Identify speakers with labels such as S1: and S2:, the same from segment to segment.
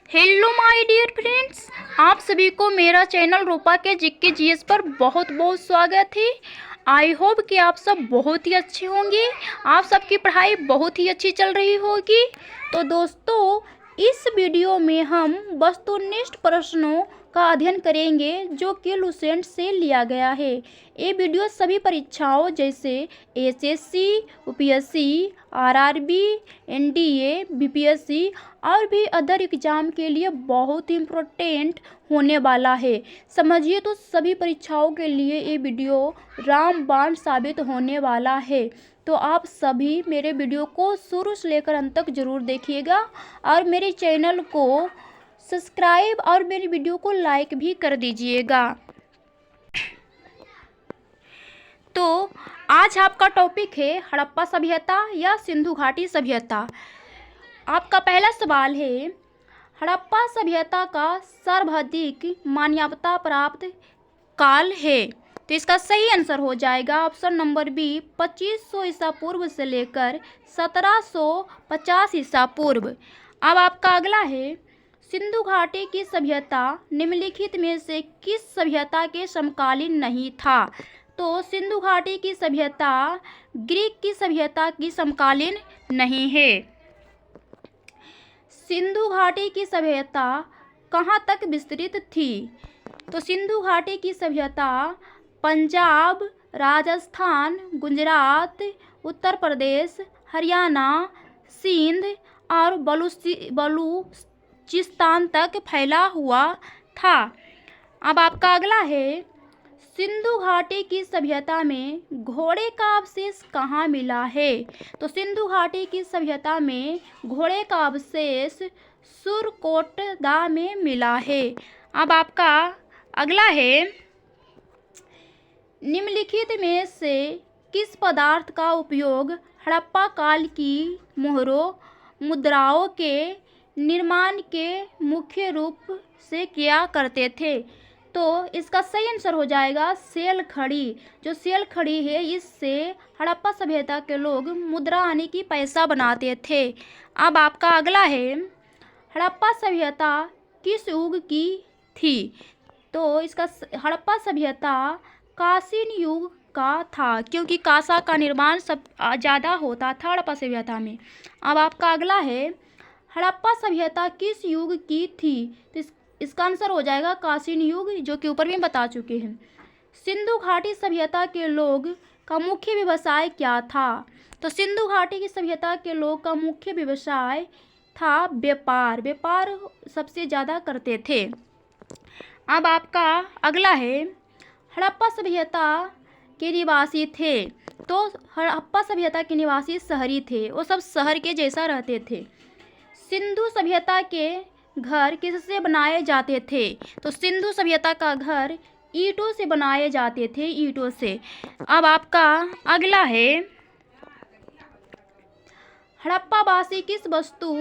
S1: Hello my dear friends, आप सभी को मेरा चैनल रूपा के जीके जीएस पर बहुत बहुत स्वागत है। आई होप कि आप सब बहुत ही अच्छे होंगे। आप सबकी पढ़ाई बहुत ही अच्छी चल रही होगी। तो दोस्तों, इस वीडियो में हम वस्तुनिष्ठ प्रश्नों का अध्ययन करेंगे जो कि लुसेंट से लिया गया है। ये वीडियो सभी परीक्षाओं जैसे SSC, UPSC, RRB, NDA, BPSC और भी अदर एग्ज़ाम के लिए बहुत इम्पोर्टेंट होने वाला है। समझिए तो सभी परीक्षाओं के लिए ये वीडियो रामबाण साबित होने वाला है। तो आप सभी मेरे वीडियो को शुरू से लेकर अंत तक ज़रूर देखिएगा और मेरे चैनल को सब्सक्राइब और मेरी वीडियो को लाइक भी कर दीजिएगा। तो आज आपका टॉपिक है हड़प्पा सभ्यता या सिंधु घाटी सभ्यता। आपका पहला सवाल है, हड़प्पा सभ्यता का सर्वाधिक मान्यता प्राप्त काल है। तो इसका सही आंसर हो जाएगा ऑप्शन नंबर बी, 2500 ईसा पूर्व से लेकर 1750 ईसा पूर्व। अब आपका अगला है, सिंधु घाटी की सभ्यता निम्नलिखित में से किस सभ्यता के समकालीन नहीं था। तो सिंधु घाटी की सभ्यता ग्रीक की सभ्यता की समकालीन नहीं है। सिंधु घाटी की सभ्यता कहाँ तक विस्तृत थी। तो सिंधु घाटी की सभ्यता पंजाब, राजस्थान, गुजरात, उत्तर प्रदेश, हरियाणा, सिंध और बलूचिस्तान तक फैला हुआ था। अब आपका अगला है, सिंधु घाटी की सभ्यता में घोड़े का अवशेष कहाँ मिला है। तो सिंधु घाटी की सभ्यता में घोड़े का अवशेष सुरकोटदा में मिला है। अब आपका अगला है, निम्नलिखित में से किस पदार्थ का उपयोग हड़प्पा काल की मोहरों मुद्राओं के निर्माण के मुख्य रूप से किया करते थे। तो इसका सही आंसर हो जाएगा सेल खड़ी। जो सेल खड़ी है, इससे हड़प्पा सभ्यता के लोग मुद्रा यानी कि पैसा बनाते थे। अब आपका अगला है, हड़प्पा सभ्यता किस युग की थी। तो इसका हड़प्पा सभ्यता कासीन युग का था, क्योंकि कांसा का निर्माण सब ज़्यादा होता था हड़प्पा सभ्यता में। अब आपका अगला है, हड़प्पा सभ्यता किस युग की थी। तो इसका आंसर हो जाएगा कासीन युग, जो कि ऊपर में बता चुके हैं। सिंधु घाटी सभ्यता के लोग का मुख्य व्यवसाय क्या था। तो सिंधु घाटी की सभ्यता के लोग का मुख्य व्यवसाय था व्यापार। व्यापार सबसे ज़्यादा करते थे। अब आपका अगला है, हड़प्पा सभ्यता के निवासी थे। तो हड़प्पा सभ्यता के निवासी शहरी थे, वो सब शहर के जैसा रहते थे। सिंधु सभ्यता के घर किससे बनाए जाते थे। तो सिंधु सभ्यता का घर ईंटों से बनाए जाते थे, ईंटों से। अब आपका अगला है, हड़प्पावासी किस वस्तु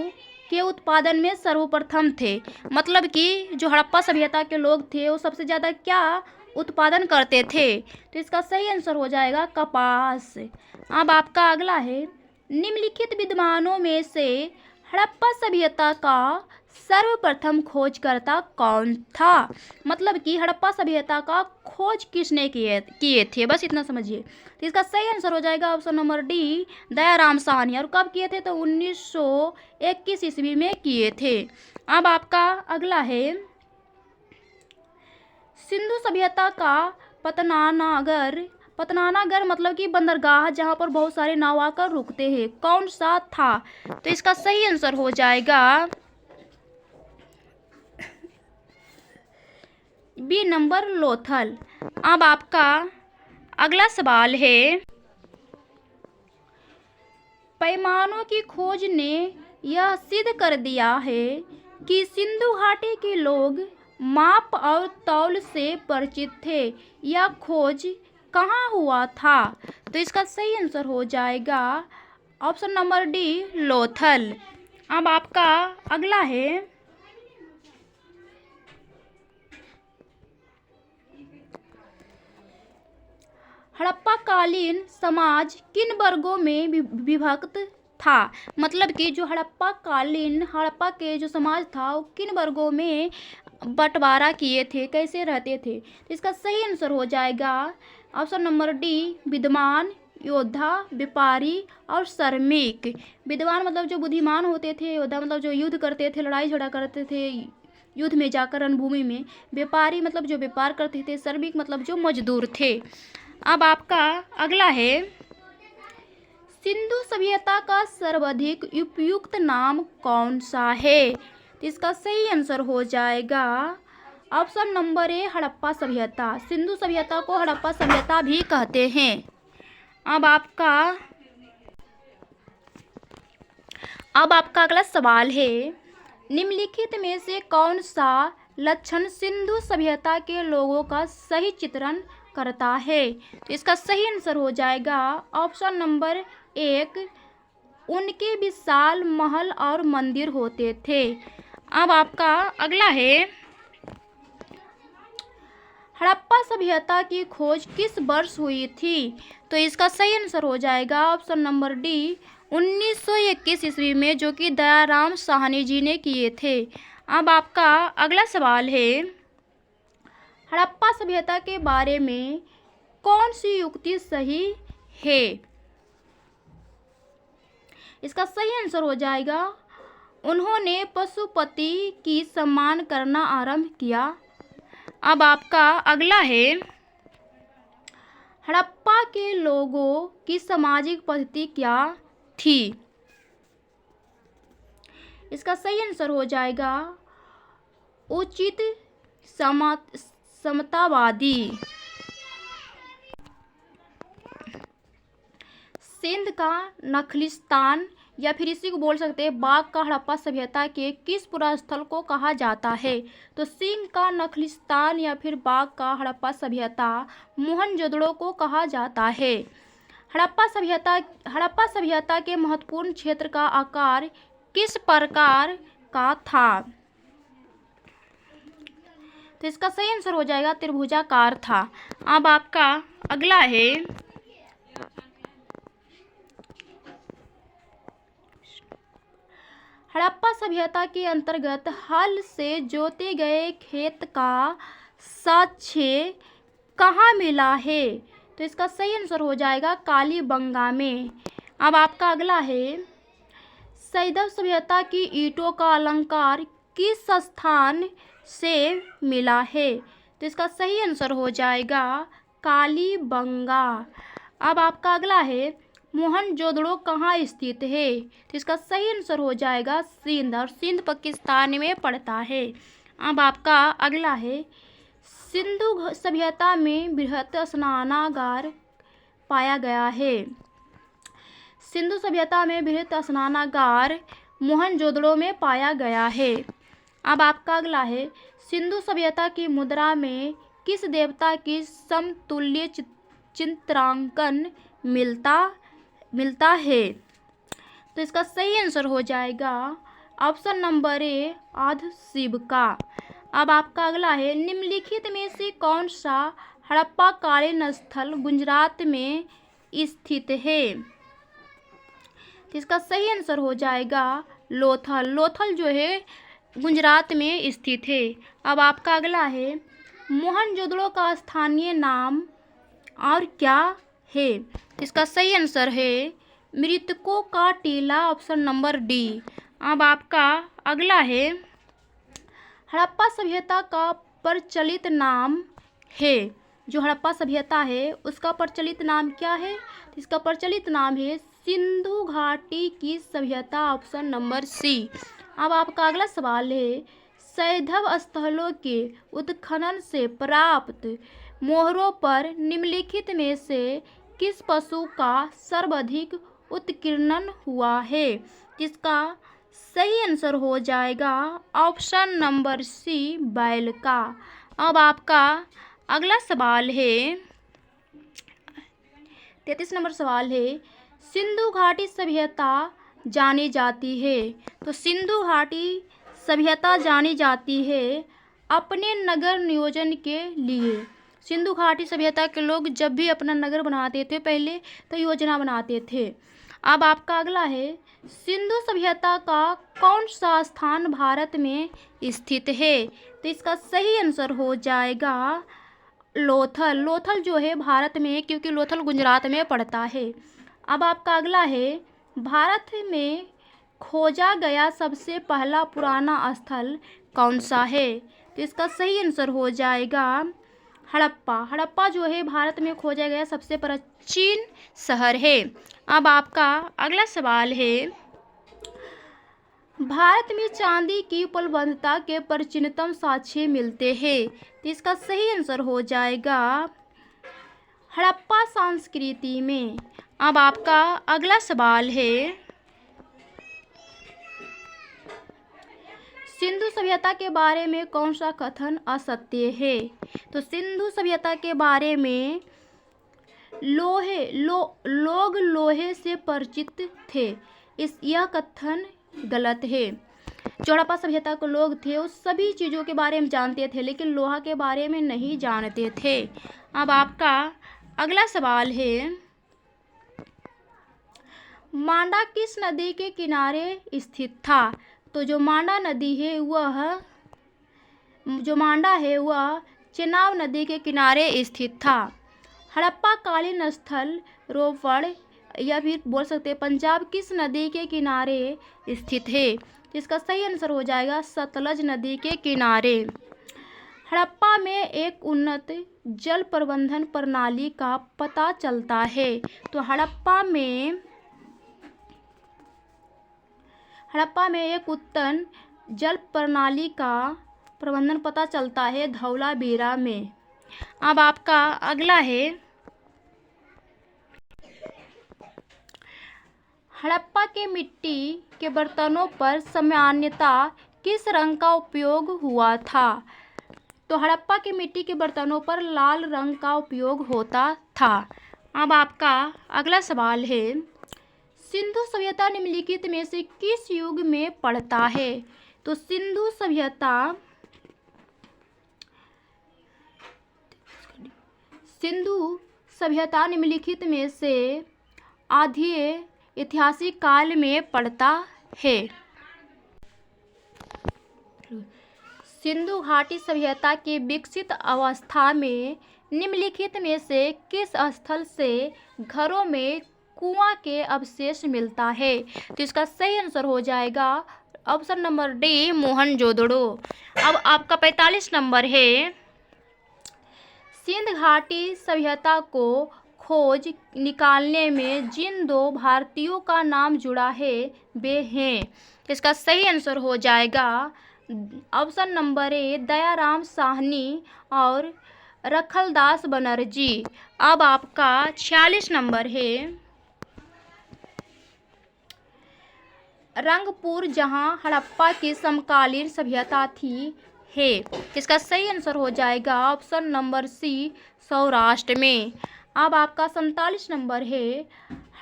S1: के उत्पादन में सर्वप्रथम थे। मतलब कि जो हड़प्पा सभ्यता के लोग थे वो सबसे ज़्यादा क्या उत्पादन करते थे। तो इसका सही आंसर हो जाएगा कपास। अब आपका अगला है, निम्नलिखित विद्वानों में से हड़प्पा सभ्यता का सर्वप्रथम खोजकर्ता कौन था। मतलब कि हड़प्पा सभ्यता का खोज किसने किए थे, बस इतना समझिए। तो इसका सही आंसर हो जाएगा option number D, Dayaram Sahni. और कब किए थे। तो 1921 ईस्वी में किए थे। अब आपका अगला है, सिंधु सभ्यता का पतनानागर मतलब कि बंदरगाह जहाँ पर बहुत सारे नाव आकर रुकते हैं, कौन सा था। तो इसका सही आंसर हो जाएगा बी नंबर, लोथल। अब आपका अगला सवाल है, पैमानों की खोज ने यह सिद्ध कर दिया है कि सिंधु घाटी के लोग माप और तौल से परिचित थे। यह खोज कहाँ हुआ था। तो इसका सही आंसर हो जाएगा ऑप्शन नंबर डी, लोथल। अब आपका अगला है, हड़प्पा कालीन समाज किन वर्गों में विभक्त था। मतलब कि जो हड़प्पा के जो समाज था वो किन वर्गों में बंटवारा किए थे, कैसे रहते थे। तो इसका सही आंसर हो जाएगा ऑप्शन नंबर डी, विद्वान, योद्धा, व्यापारी और श्रमिक। विद्वान मतलब जो बुद्धिमान होते थे, योद्धा मतलब जो युद्ध करते थे, लड़ाई झगड़ा करते थे युद्ध में जाकर रणभूमि में, व्यापारी मतलब जो व्यापार करते थे, श्रमिक मतलब जो मजदूर थे। अब आपका अगला है, सिंधु सभ्यता का सर्वाधिक उपयुक्त नाम कौन सा है। तो इसका सही आंसर हो जाएगा ऑप्शन नंबर ए, हड़प्पा सभ्यता। सिंधु सभ्यता को हड़प्पा सभ्यता भी कहते हैं। अब आपका अगला सवाल है, निम्नलिखित में से कौन सा लक्षण सिंधु सभ्यता के लोगों का सही चित्रण करता है। तो इसका सही आंसर हो जाएगा ऑप्शन नंबर एक, उनके विशाल महल और मंदिर होते थे। अब आपका अगला है, हड़प्पा सभ्यता की खोज किस वर्ष हुई थी। तो इसका सही आंसर हो जाएगा ऑप्शन नंबर डी, 1921 ईस्वी में, जो कि दयाराम साहनी जी ने किए थे। अब आपका अगला सवाल है, हड़प्पा सभ्यता के बारे में कौन सी युक्ति सही है। इसका सही आंसर हो जाएगा, उन्होंने पशुपति की सम्मान करना आरंभ किया। अब आपका अगला है, हड़प्पा के लोगों की सामाजिक पद्धति क्या थी। इसका सही आंसर हो जाएगा उचित समतावादी। सिंध का नखलिस्तान या फिर इसी को बोल सकते हैं बाघ का हड़प्पा सभ्यता के किस पुरास्थल को कहा जाता है। तो सिंध का नखलिस्तान या फिर बाघ का हड़प्पा सभ्यता मोहनजोदड़ो को कहा जाता है। हड़प्पा सभ्यता के महत्वपूर्ण क्षेत्र का आकार किस प्रकार का था। तो इसका सही आंसर हो जाएगा त्रिभुजाकार था। अब आपका अगला है, हड़प्पा सभ्यता के अंतर्गत हल से जोते गए खेत का साक्ष्य कहाँ मिला है। तो इसका सही आंसर हो जाएगा कालीबंगा में। अब आपका अगला है, सैंधव सभ्यता की ईंटों का अलंकार किस स्थान से मिला है। तो इसका सही आंसर हो जाएगा कालीबंगा। अब आपका अगला है, मोहनजोदड़ो कहाँ स्थित है। तो इसका सही आंसर हो जाएगा सिंध, और सिंध पाकिस्तान में पड़ता है। अब आपका अगला है, सिंधु सभ्यता में बृहत स्नानागार पाया गया है। सिंधु सभ्यता में बृहत स्नानागार मोहनजोदड़ो में पाया गया है। अब आपका अगला है, सिंधु सभ्यता की मुद्रा में किस देवता की समतुल्य चित्रांकन मिलता है। तो इसका सही आंसर हो जाएगा ऑप्शन नंबर ए, आदि शिव का। अब आपका अगला है, निम्नलिखित में से कौन सा हड़प्पा कालीन स्थल गुजरात में स्थित है। तो इसका सही आंसर हो जाएगा लोथल जो है गुजरात में स्थित है। अब आपका अगला है, मोहनजोदड़ो का स्थानीय नाम और क्या है। इसका सही आंसर है मृतकों का टीला, ऑप्शन नंबर डी। अब आपका अगला है, हड़प्पा सभ्यता का प्रचलित नाम है। जो हड़प्पा सभ्यता है उसका प्रचलित नाम क्या है। इसका प्रचलित नाम है सिंधु घाटी की सभ्यता, ऑप्शन नंबर सी। अब आपका अगला सवाल है, सैंधव स्थलों के उत्खनन से प्राप्त मोहरों पर निम्नलिखित में से किस पशु का सर्वाधिक उत्कीर्णन हुआ है। इसका सही आंसर हो जाएगा ऑप्शन नंबर सी, बैल का। अब आपका अगला सवाल है, 33 नंबर सवाल है, सिंधु घाटी सभ्यता जानी जाती है। तो सिंधु घाटी सभ्यता जानी जाती है अपने नगर नियोजन के लिए। सिंधु घाटी सभ्यता के लोग जब भी अपना नगर बनाते थे पहले तो योजना बनाते थे। अब आपका अगला है, सिंधु सभ्यता का कौन सा स्थान भारत में स्थित है? तो इसका सही आंसर हो जाएगा लोथल। लोथल जो है भारत में, क्योंकि लोथल गुजरात में पड़ता है। अब आपका अगला है, भारत में खोजा गया सबसे पहला पुराना स्थल कौन सा है? तो इसका सही आंसर हो जाएगा हड़प्पा। हड़प्पा जो है भारत में खोजा गया सबसे प्राचीन शहर है। अब आपका अगला सवाल है, भारत में चांदी की उपलब्धता के प्राचीनतम साक्ष्य मिलते हैं। तो इसका सही आंसर हो जाएगा हड़प्पा संस्कृति में। अब आपका अगला सवाल है, सिंधु सभ्यता के बारे में कौन सा कथन असत्य है? तो सिंधु सभ्यता के बारे में लोग लोहे से परिचित थे, यह कथन गलत है। जो हड़प्पा सभ्यता के लोग थे उस सभी चीज़ों के बारे में जानते थे, लेकिन लोहा के बारे में नहीं जानते थे। अब आपका अगला सवाल है, मांडा किस नदी के किनारे स्थित था? तो जो मांडा नदी है वह चेनाब नदी के किनारे स्थित था। हड़प्पा कालीन स्थल रोपड़ या फिर बोल सकते हैं पंजाब किस नदी के किनारे स्थित है? तो इसका सही आंसर हो जाएगा सतलज नदी के किनारे। हड़प्पा में एक उन्नत जल प्रबंधन प्रणाली का पता चलता है। तो हड़प्पा में एक उत्तम जल प्रणाली का प्रबंधन पता चलता है धौलावीरा में। अब आपका अगला है, हड़प्पा के मिट्टी के बर्तनों पर सामान्यतः किस रंग का उपयोग हुआ था? तो हड़प्पा के मिट्टी के बर्तनों पर लाल रंग का उपयोग होता था। अब आपका अगला सवाल है, सिंधु सभ्यता निम्नलिखित में से किस युग में पड़ता है? तो सिंधु सभ्यता निम्नलिखित में से आधे ऐतिहासिक काल में पड़ता है। सिंधु घाटी सभ्यता की विकसित अवस्था में निम्नलिखित में से किस स्थल से घरों में कुआं के अवशेष मिलता है? तो इसका सही आंसर हो जाएगा ऑप्शन नंबर डी मोहनजोदड़ो। अब आपका 45 नंबर है, सिंध घाटी सभ्यता को खोज निकालने में जिन दो भारतीयों का नाम जुड़ा है वे हैं। इसका सही आंसर हो जाएगा option number A Dayaram Sahni और रखलदास बनर्जी। अब आपका 46 नंबर है, रंगपुर जहां हड़प्पा की समकालीन सभ्यता थी है। इसका सही आंसर हो जाएगा ऑप्शन नंबर सी सौराष्ट्र में। अब आपका 47 नंबर है,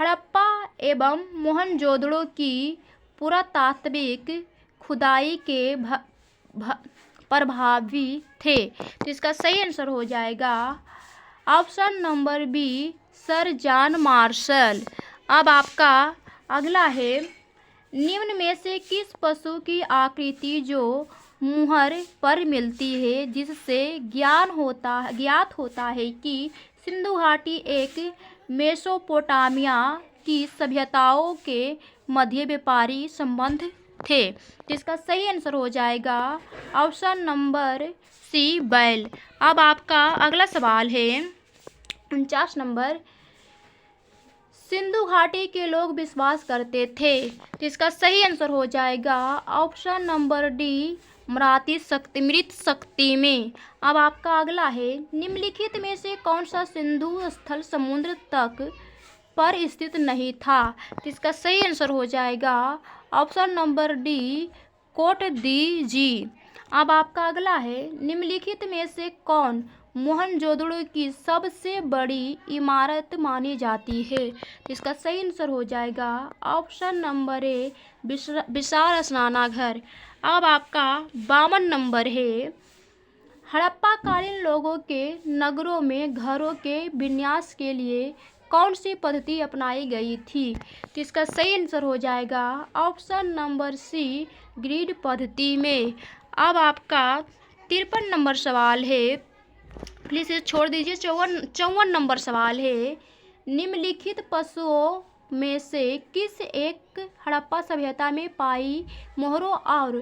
S1: हड़प्पा एवं मोहनजोदड़ो की पुरातात्विक खुदाई के प्रभावी थे। तो इसका सही आंसर हो जाएगा option number B sir John Marshall. अब आपका अगला है, निम्न में से किस पशु की आकृति जो मुहर पर मिलती है जिससे ज्ञात होता है कि सिंधु घाटी एक मेसोपोटामिया की सभ्यताओं के मध्य व्यापारी संबंध थे? जिसका सही आंसर हो जाएगा ऑप्शन नंबर सी बैल। अब आपका अगला सवाल है 49 नंबर, सिंधु घाटी के लोग विश्वास करते थे। तो इसका सही आंसर हो जाएगा ऑप्शन नंबर डी मृत शक्ति में। अब आपका अगला है, निम्नलिखित में से कौन सा सिंधु स्थल समुद्र तक पर स्थित नहीं था? तो इसका सही आंसर हो जाएगा ऑप्शन नंबर डी कोट दी जी। अब आपका अगला है, निम्नलिखित में से कौन मोहनजोदड़ो की सबसे बड़ी इमारत मानी जाती है? तो इसका सही आंसर हो जाएगा ऑप्शन नंबर ए विशाल स्नानाघर। अब आपका 52 नंबर है, हड़प्पा कालीन लोगों के नगरों में घरों के विन्यास के लिए कौन सी पद्धति अपनाई गई थी? तो इसका सही आंसर हो जाएगा ऑप्शन नंबर सी, ग्रिड पद्धति में। अब आपका 53 नंबर सवाल है, प्लीज़ इसे छोड़ दीजिए। 54 नंबर सवाल है, निम्नलिखित पशुओं में से किस एक हड़प्पा सभ्यता में पाई मोहरों और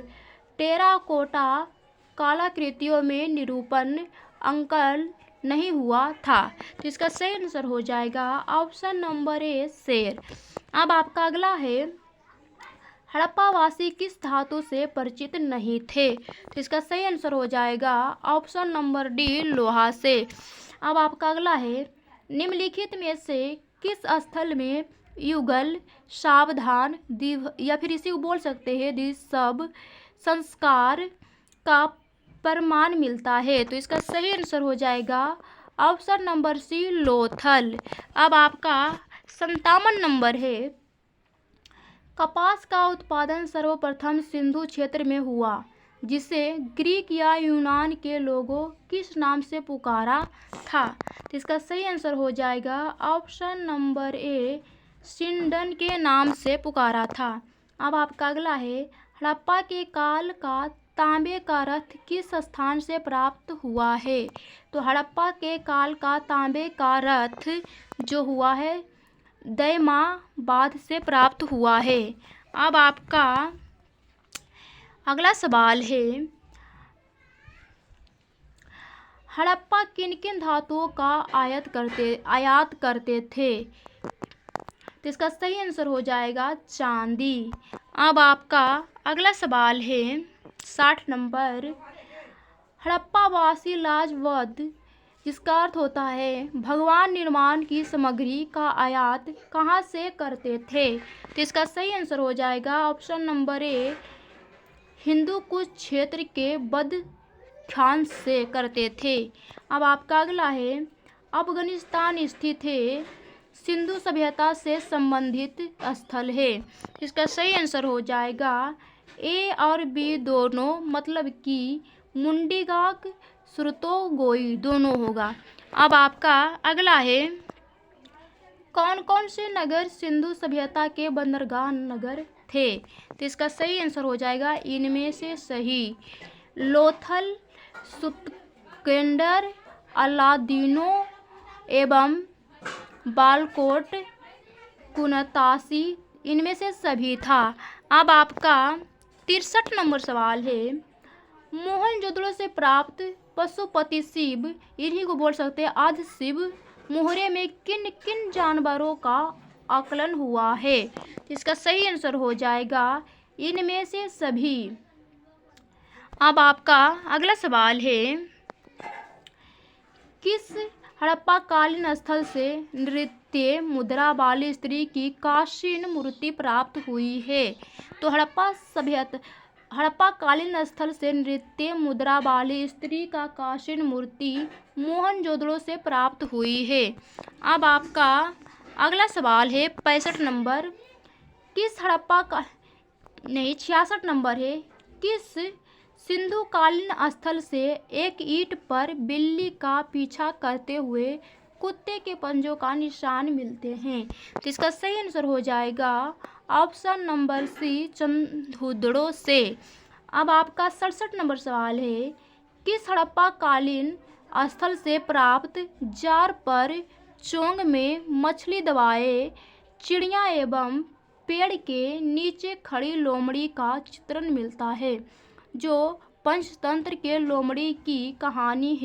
S1: टेराकोटा कलाकृतियों में निरूपण अंकन नहीं हुआ था? तो इसका सही आंसर हो जाएगा ऑप्शन नंबर ए, शेर। अब आपका अगला है, हड़प्पावासी किस धातु से परिचित नहीं थे? तो इसका सही आंसर हो जाएगा ऑप्शन नंबर डी, लोहा से। अब आपका अगला है, निम्नलिखित में से किस स्थल में युगल, सावधान, या फिर इसी को बोल सकते हैं सब संस्कार का प्रमाण मिलता है? तो इसका सही आंसर हो जाएगा ऑप्शन नंबर सी, लोथल। अब आपका 57 नंबर है, कपास का उत्पादन सर्वप्रथम सिंधु क्षेत्र में हुआ, जिसे ग्रीक या यूनान के लोगों किस नाम से पुकारा था? तो इसका सही आंसर हो जाएगा ऑप्शन नंबर ए, सिंडन के नाम से पुकारा था। अब आपका अगला है, हड़प्पा के काल का तांबे का रथ किस स्थान से प्राप्त हुआ है? तो हड़प्पा के काल का तांबे का रथ जो हुआ है दयमाबाद से प्राप्त हुआ है। अब आपका अगला सवाल है, हड़प्पा किन किन धातुओं का आयात करते थे? तो इसका सही आंसर हो जाएगा चांदी। अब आपका अगला सवाल है 60 नंबर, हड़प्पावासी लाजवद, जिसका अर्थ होता है भगवान निर्माण की सामग्री का आयात कहाँ से करते थे? तो इसका सही आंसर हो जाएगा option number A, Hindu Kush क्षेत्र के बदख्शान से करते थे। अब आपका अगला है, अफगानिस्तान स्थित है सिंधु सभ्यता से संबंधित स्थल है। इसका सही आंसर हो जाएगा ए और बी दोनों, मतलब कि मुंडीगाक, सुरतोगोई दोनों होगा। अब आपका अगला है, कौन कौन से नगर सिंधु सभ्यता के बंदरगाह नगर थे? तो इसका सही आंसर हो जाएगा इनमें से सही, लोथल, सुतकेंडर, अलादीनो एवं बालकोट, कुनतासी, इनमें से सभी था। अब आपका 63 नंबर सवाल है, मोहनजोदड़ो से प्राप्त पशुपति शिव, इन्हीं को बोल सकते हैं आदि शिव मोहरे में किन किन जानवरों का आकलन हुआ है? इसका सही आंसर हो जाएगा इनमें से सभी। अब आपका अगला सवाल है, किस हड़प्पा कालीन स्थल से नृत्य मुद्रा वाली स्त्री की काशीन मूर्ति प्राप्त हुई है? तो हड़प्पा कालीन स्थल से नृत्य मुद्रा वाली स्त्री का काशीन मूर्ति मोहनजोदड़ो से प्राप्त हुई है। अब आपका अगला सवाल है 65 नंबर, किस 66 नंबर है, किस सिंधु कालीन स्थल से एक ईंट पर बिल्ली का पीछा करते हुए कुत्ते के पंजों का निशान मिलते हैं? तो इसका सही आंसर हो जाएगा ऑप्शन नंबर सी, चंदहुदड़ो से। अब आपका 67 नंबर सवाल है, किस हड़प्पा कालीन स्थल से प्राप्त जार पर चोंग में मछली दबाए चिड़िया एवं पेड़ के नीचे खड़ी लोमड़ी का चित्रण मिलता है, जो पंचतंत्र के लोमड़ी की कहानी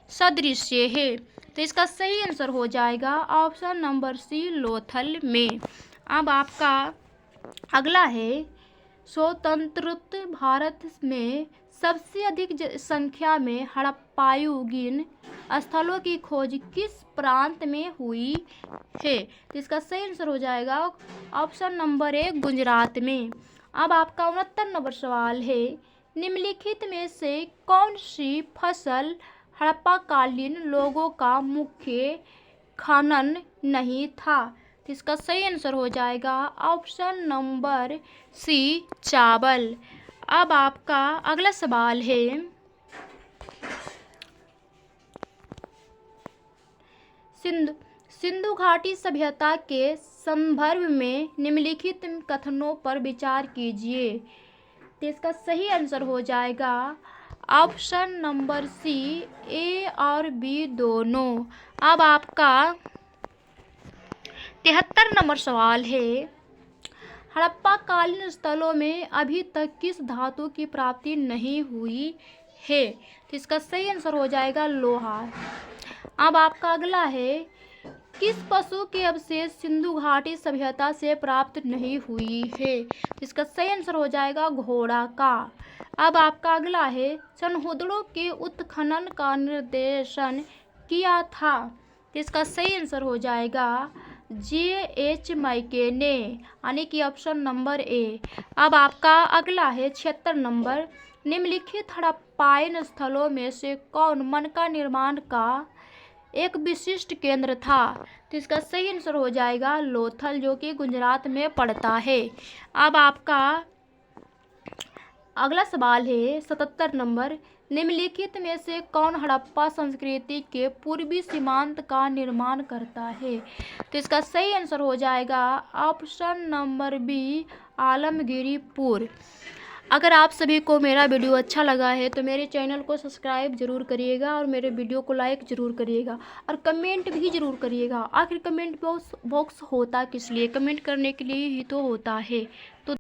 S1: सदृश्य है? तो इसका सही आंसर हो जाएगा ऑप्शन नंबर सी, लोथल में। अब आपका अगला है, स्वतंत्र भारत में सबसे अधिक संख्या में हड़प्पायुगीन स्थलों की खोज किस प्रांत में हुई है? तो इसका सही आंसर हो जाएगा ऑप्शन नंबर ए, गुजरात में। अब आपका 69 नंबर सवाल है, निम्नलिखित में से कौन सी फसल हड़प्पा कालीन लोगों का मुख्य खानन नहीं था? तो इसका सही आंसर हो जाएगा ऑप्शन नंबर सी, चावल। अब आपका अगला सवाल है सिंधु घाटी सभ्यता के संदर्भ में निम्नलिखित कथनों पर विचार कीजिए। तो इसका सही आंसर हो जाएगा ऑप्शन नंबर सी, ए और बी दोनों। अब आपका 73 नंबर सवाल है, हड़प्पा कालीन स्थलों में अभी तक किस धातु की प्राप्ति नहीं हुई है? तो इसका सही आंसर हो जाएगा लोहा। अब आपका अगला है, किस पशु के अवशेष सिंधु घाटी सभ्यता से प्राप्त नहीं हुई है? तो इसका सही आंसर हो जाएगा घोड़ा का। अब आपका अगला है, सनहोदड़ों के उत्खनन का निर्देशन किया था? तो इसका सही आंसर हो जाएगा J.H. मैके ने, यानी कि ऑप्शन नंबर ए। अब आपका अगला है 76 नंबर, निम्नलिखित हड़प्पायन स्थलों में से कौन मनका निर्माण का एक विशिष्ट केंद्र था? तो इसका सही आंसर हो जाएगा लोथल, जो कि गुजरात में पड़ता है। अब आपका अगला सवाल है 77 नंबर, निम्नलिखित में से कौन हड़प्पा संस्कृति के पूर्वी सीमांत का निर्माण करता है? तो इसका सही आंसर हो जाएगा ऑप्शन नंबर बी, आलमगीरपुर। अगर आप सभी को मेरा वीडियो अच्छा लगा है तो मेरे चैनल को सब्सक्राइब जरूर करिएगा और मेरे वीडियो को लाइक जरूर करिएगा और कमेंट भी जरूर करिएगा। आखिर कमेंट बॉक्स होता किस लिए? कमेंट करने के लिए ही तो होता है। तो